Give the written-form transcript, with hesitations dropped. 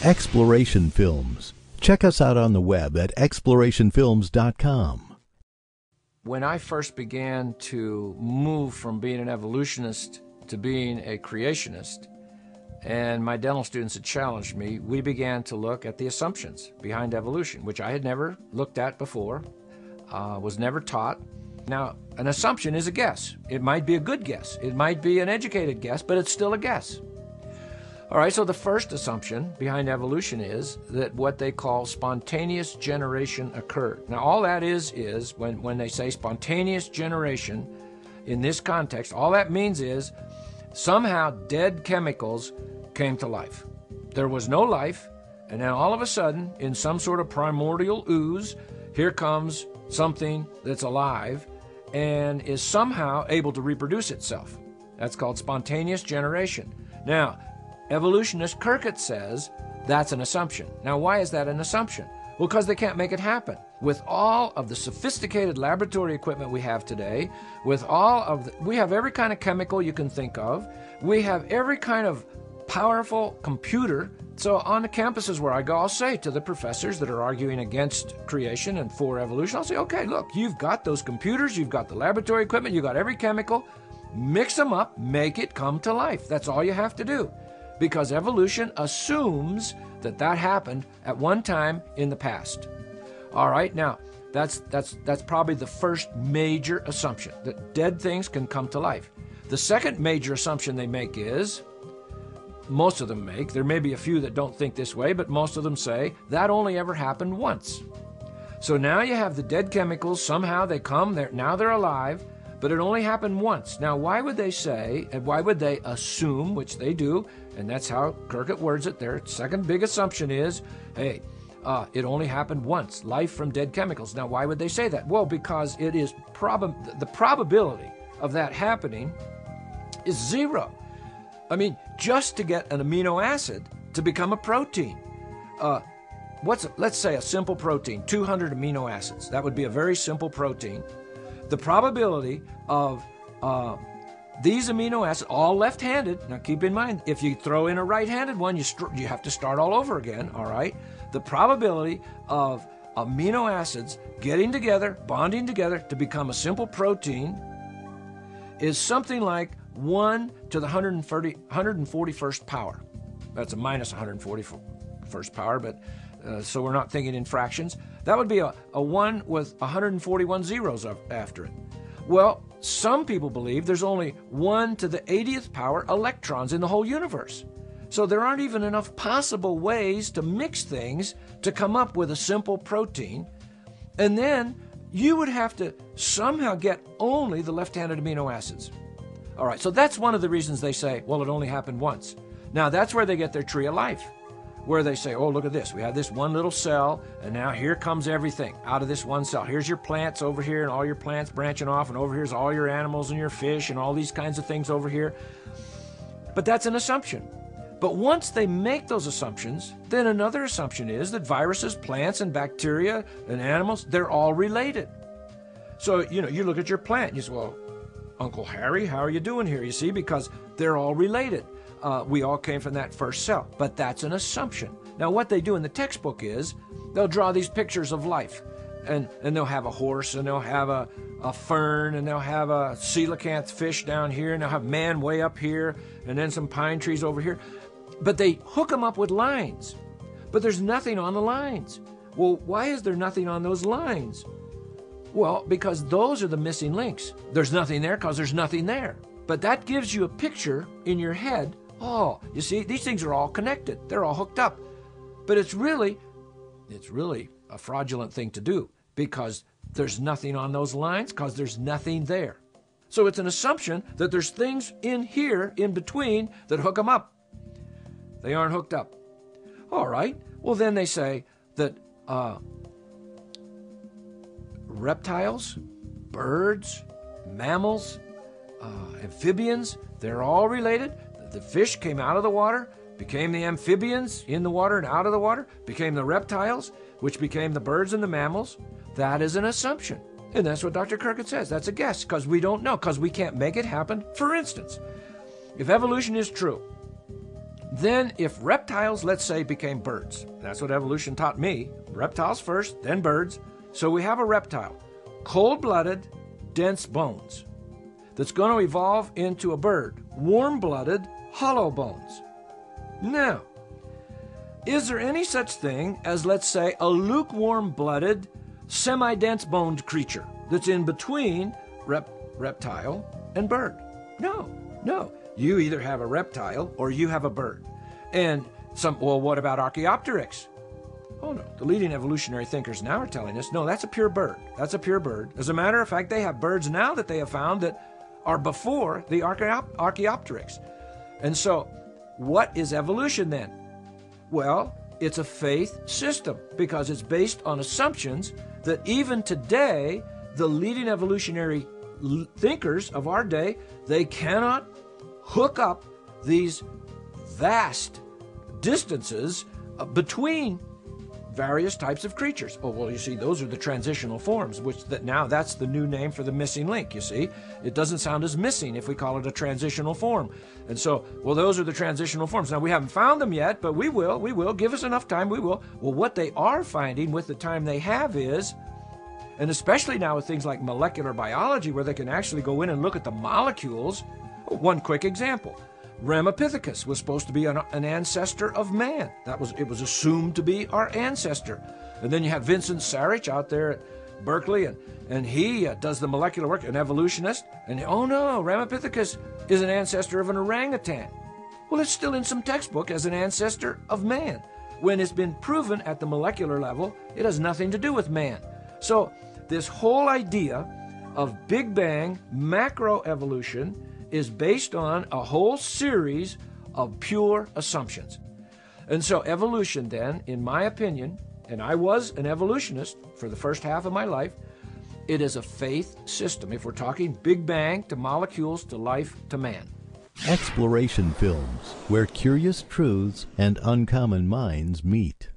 Exploration Films. Check us out on the web at explorationfilms.com. When I first began to move from being an evolutionist to being a creationist, and my dental students had challenged me, we began to look at the assumptions behind evolution, which I had never looked at before, was never taught. Now, an assumption is a guess. It might be a good guess. It might be an educated guess, but it's still a guess. All right, so the first assumption behind evolution is that what they call spontaneous generation occurred. Now, all that is when they say spontaneous generation in this context, all that means is somehow dead chemicals came to life. There was no life, and then all of a sudden, in some sort of primordial ooze, here comes something that's alive and is somehow able to reproduce itself. That's called spontaneous generation. Now, evolutionist Kirkett says that's an assumption. Now, why is that an assumption? Well, because they can't make it happen. With all of the sophisticated laboratory equipment we have today, we have every kind of chemical you can think of. We have every kind of powerful computer. So on the campuses where I go, I'll say to the professors that are arguing against creation and for evolution, I'll say, okay, look, you've got those computers, you've got the laboratory equipment, you've got every chemical, mix them up, make it come to life. That's all you have to do. Because evolution assumes that that happened at one time in the past. All right, now, that's probably the first major assumption, that dead things can come to life. The second major assumption they make is, most of them make, there may be a few that don't think this way, but most of them say, that only ever happened once. So now you have the dead chemicals, somehow they come, now they're alive, but it only happened once. Now, why would they say, and why would they assume, which they do, and that's how Kirkett words it, their second big assumption is, hey, it only happened once, life from dead chemicals. Now, why would they say that? Well, because it is the probability of that happening is zero. I mean, just to get an amino acid to become a protein, let's say a simple protein, 200 amino acids. That would be a very simple protein. The probability of these amino acids, all left-handed, now keep in mind, if you throw in a right-handed one, you have to start all over again, all right? The probability of amino acids getting together, bonding together to become a simple protein is something like 1 to the 141st power. That's a minus 141st power, but so we're not thinking in fractions. That would be a 1 with 141 zeros after it. Well, some people believe there's only 1 to the 80th power electrons in the whole universe. So there aren't even enough possible ways to mix things to come up with a simple protein. And then you would have to somehow get only the left-handed amino acids. All right, so that's one of the reasons they say, well, it only happened once. Now, that's where they get their tree of life, where they say, oh, look at this. We have this one little cell, and now here comes everything out of this one cell. Here's your plants over here, and all your plants branching off, and over here's all your animals and your fish and all these kinds of things over here. But that's an assumption. But once they make those assumptions, then another assumption is that viruses, plants, and bacteria and animals, they're all related. So, you look at your plant, and you say, well, Uncle Harry, how are you doing here? You see, because they're all related. We all came from that first cell, but that's an assumption. Now, what they do in the textbook is they'll draw these pictures of life, and they'll have a horse, and they'll have a fern, and they'll have a coelacanth fish down here, and they'll have man way up here, and then some pine trees over here. But they hook them up with lines, but there's nothing on the lines. Well, why is there nothing on those lines? Well, because those are the missing links. There's nothing there because there's nothing there. But that gives you a picture in your head. Oh, you see, these things are all connected. They're all hooked up. But it's really a fraudulent thing to do because there's nothing on those lines because there's nothing there. So it's an assumption that there's things in here, in between, that hook them up. They aren't hooked up. All right. Well, then they say that reptiles, birds, mammals, amphibians, they're all related. The fish came out of the water, became the amphibians in the water and out of the water, became the reptiles, which became the birds and the mammals. That is an assumption. And that's what Dr. Kirkett says. That's a guess because we don't know, because we can't make it happen. For instance, if evolution is true, Then if reptiles, let's say, became birds, that's what evolution taught me, reptiles first, then birds. So we have a reptile, cold-blooded, dense bones, that's going to evolve into a bird, warm-blooded, hollow bones. Now, is there any such thing as, let's say, a lukewarm-blooded, semi-dense boned creature that's in between reptile and bird? No. You either have a reptile or you have a bird. And what about Archaeopteryx? Oh no, the leading evolutionary thinkers now are telling us, no, that's a pure bird. That's a pure bird. As a matter of fact, they have birds now that they have found that are before the Archaeopteryx. And so, what is evolution then? Well, it's a faith system because it's based on assumptions that even today, the leading evolutionary thinkers of our day, they cannot hook up these vast distances between various types of creatures. Oh, well, you see, those are the transitional forms, now that's the new name for the missing link, you see. It doesn't sound as missing if we call it a transitional form. And so, well, those are the transitional forms. Now, we haven't found them yet, but we will. Give us enough time, we will. Well, what they are finding with the time they have is, and especially now with things like molecular biology, where they can actually go in and look at the molecules. One quick example. Ramapithecus was supposed to be an ancestor of man. It was assumed to be our ancestor. And then you have Vincent Sarich out there at Berkeley, and he does the molecular work, an evolutionist. And oh no, Ramapithecus is an ancestor of an orangutan. Well, it's still in some textbook as an ancestor of man, when it's been proven at the molecular level it has nothing to do with man. So this whole idea of Big Bang macroevolution is based on a whole series of pure assumptions. And so evolution then, in my opinion, and I was an evolutionist for the first half of my life, it is a faith system. If we're talking Big Bang to molecules to life to man. Exploration Films, where curious truths and uncommon minds meet.